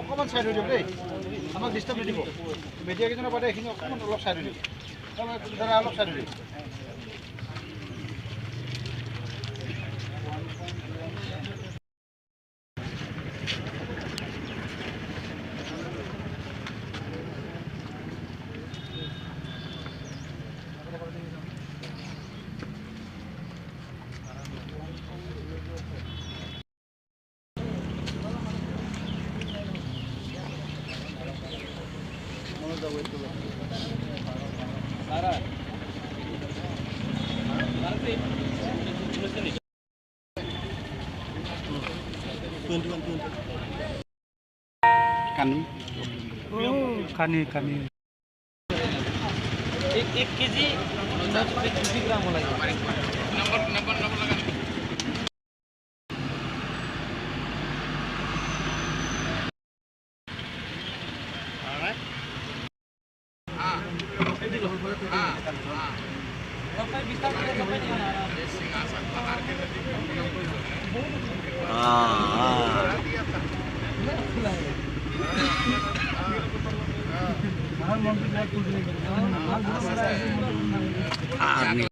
অকণমান চাইড হৈ দিব দেই, আমাক ডিষ্টাৰ্ব নিদিব। মিডিয়া কেইজনৰ বাদে এইখিনি অকণমান অলপ চাইড হৈ দিব, দাদা অলপ চাইড হৈ দিব। कानी कानी 1 केजी 20 ग्राम होला नंबर लगा हाँ